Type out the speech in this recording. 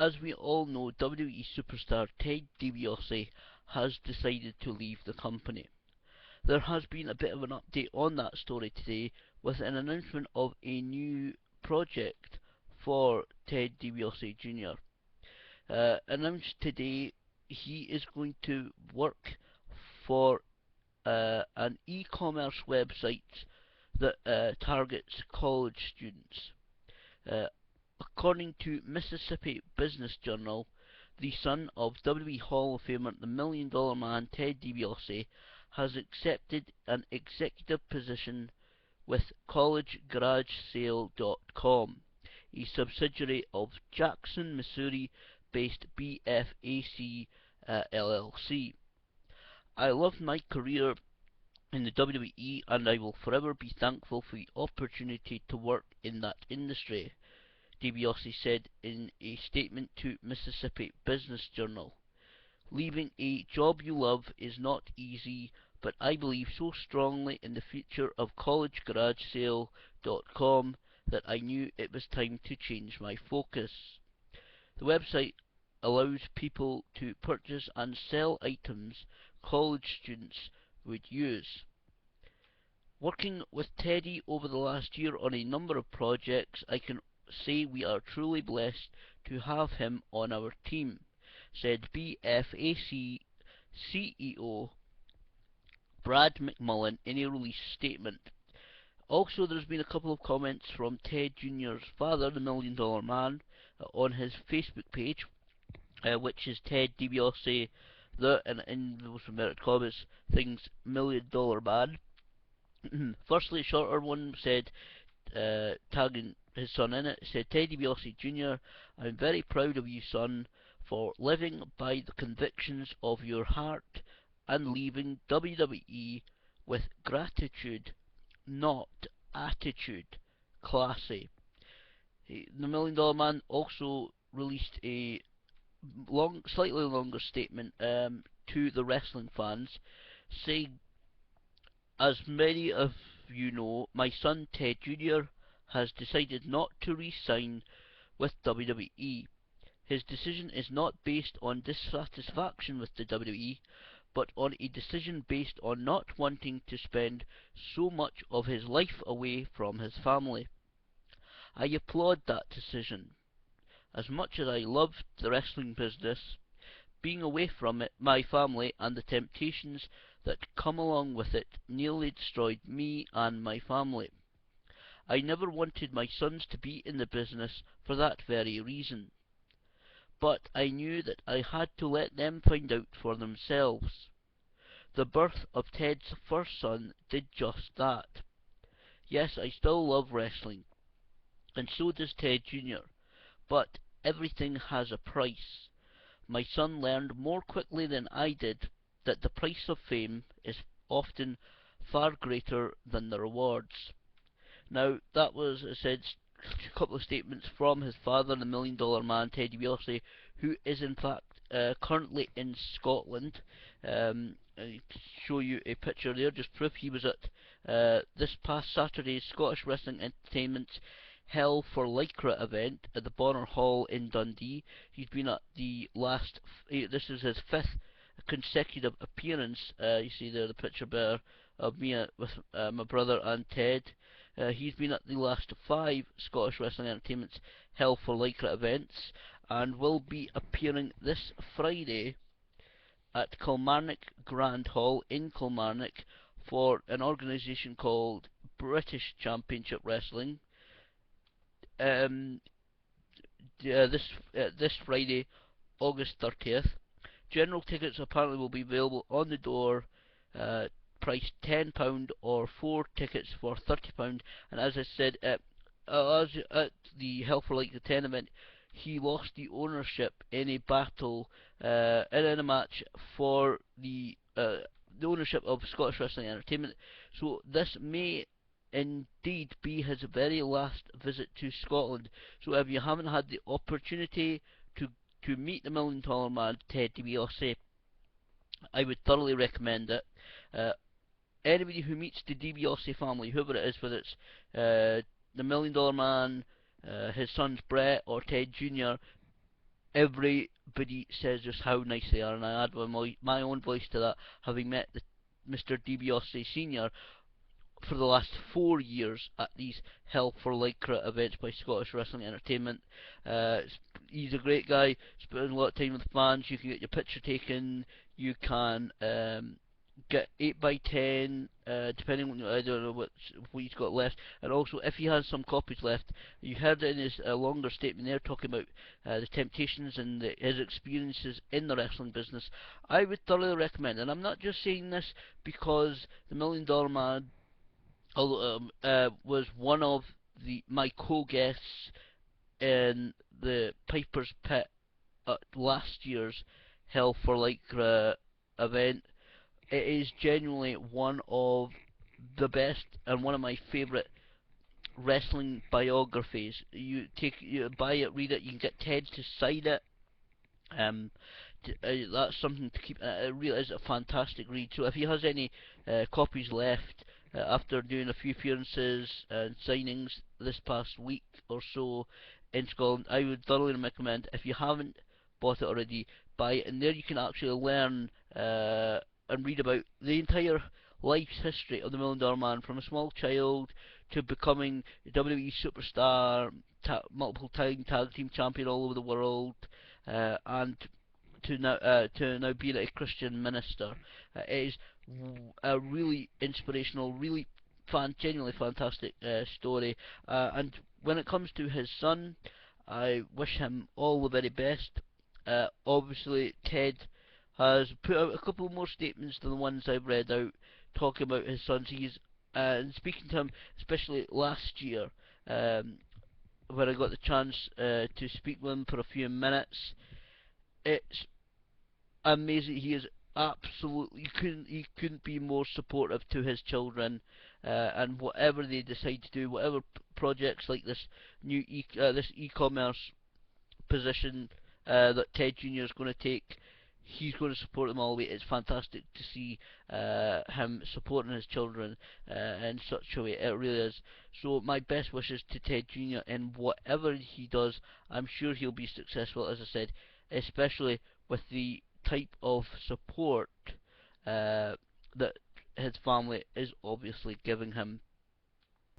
As we all know, WWE superstar Ted Dibiase has decided to leave the company. There has been a bit of an update on that story today with an announcement of a new project for Ted DiBiase Jr. Announced today, he is going to work for an e-commerce website that targets college students. Uh, According to Mississippi Business Journal, the son of WWE Hall of Famer the Million Dollar Man Ted DiBiase has accepted an executive position with collegeGarageSale.com, a subsidiary of Jackson, Missouri-based BFAC LLC. I loved my career in the WWE and I will forever be thankful for the opportunity to work in that industry, DiBiase said in a statement to Mississippi Business Journal. Leaving a job you love is not easy, but I believe so strongly in the future of collegeGarageSale.com that I knew it was time to change my focus. The website allows people to purchase and sell items college students would use. Working with Teddy over the last year on a number of projects, I can say we are truly blessed to have him on our team, said BFAC CEO Brad McMullen in a release statement. Also, there's been a couple of comments from Ted Jr.'s father, the Million Dollar Man, on his Facebook page, which is Ted DiBiase, and in those inverted commas, things Million Dollar Man. Firstly, a shorter one said, tagging his son in it, said, Ted DiBiase Jr., I'm very proud of you, son, for living by the convictions of your heart and leaving WWE with gratitude, not attitude. Classy. The Million Dollar Man also released a slightly longer statement to the wrestling fans, saying, as many of you know, my son Ted Jr. has decided not to re-sign with WWE. His decision is not based on dissatisfaction with the WWE, but on a decision based on not wanting to spend so much of his life away from his family. I applaud that decision. As much as I loved the wrestling business, being away from it, my family, and the temptations that come along with it nearly destroyed me and my family. I never wanted my sons to be in the business for that very reason. But I knew that I had to let them find out for themselves. The birth of Ted's first son did just that. Yes, I still love wrestling, and so does Ted Jr., but everything has a price. My son learned more quickly than I did that the price of fame is often far greater than the rewards. Now, that was, as I said, a couple of statements from his father, the Million Dollar Man, Ted DiBiase, who is in fact currently in Scotland. I show you a picture there, just proof he was at this past Saturday's Scottish Wrestling Entertainment's Hell for Lycra event at the Bonner Hall in Dundee. He's been at the last, this is his 5th consecutive appearance. You see there the picture there of me with my brother and Ted. He's been at the last 5 Scottish Wrestling Entertainment's Hell for Lycra events and will be appearing this Friday at Kilmarnock Grand Hall in Kilmarnock for an organisation called British Championship Wrestling. This Friday, August 30th. General tickets apparently will be available on the door, priced £10 or 4 tickets for £30. And as I said, at the Hell for Like the 10 event, he lost the ownership in a battle, in a match for the ownership of Scottish Wrestling Entertainment. So this may indeed be his very last visit to Scotland. So if you haven't had the opportunity to meet the Million Dollar Man, Ted DiBiase, I would thoroughly recommend it. Anybody who meets the DiBiase family, whoever it is, whether it's the Million Dollar Man, his sons Brett or Ted Jr., everybody says just how nice they are, and I add my own voice to that, having met Mr. Dibiase Senior for the last 4 years at these Hell for Lycra events by Scottish Wrestling Entertainment. Uh, he's a great guy, spending a lot of time with fans. You can get your picture taken, you can get 8 by 10 depending on, I don't know what he's got left, and also if he has some copies left. You heard in his longer statement there talking about the temptations and his experiences in the wrestling business. I would thoroughly recommend, and I'm not just saying this because the $1 Million Man was one of my co-guests in the Piper's Pit at last year's Hell for Lycra event. It is genuinely one of the best and one of my favourite wrestling biographies. You buy it, read it. You can get Ted to sign it. Um, that's something to keep. It really is a fantastic read. So if he has any copies left after doing a few appearances and signings this past week or so in Scotland, I would thoroughly recommend. If you haven't bought it already, buy it. And there you can actually learn and read about the entire life's history of the $1 Million Man, from a small child to becoming a WWE superstar, multiple time tag team champion all over the world, and to now being a Christian minister. It is a really inspirational, really genuinely fantastic story. And when it comes to his son, I wish him all the very best. Obviously, Ted has put out a couple more statements than the ones I've read out, talking about his sons. He's and speaking to him, especially last year, um, when I got the chance to speak with him for a few minutes. It's amazing. He is absolutely, he couldn't be more supportive to his children, and whatever they decide to do, whatever projects like this e-commerce position that Ted Jr. is going to take, he's going to support them all the way. It's fantastic to see him supporting his children in such a way. It really is. So my best wishes to Ted Jr. in whatever he does. I'm sure he'll be successful, as I said, especially with the type of support that his family is obviously giving him.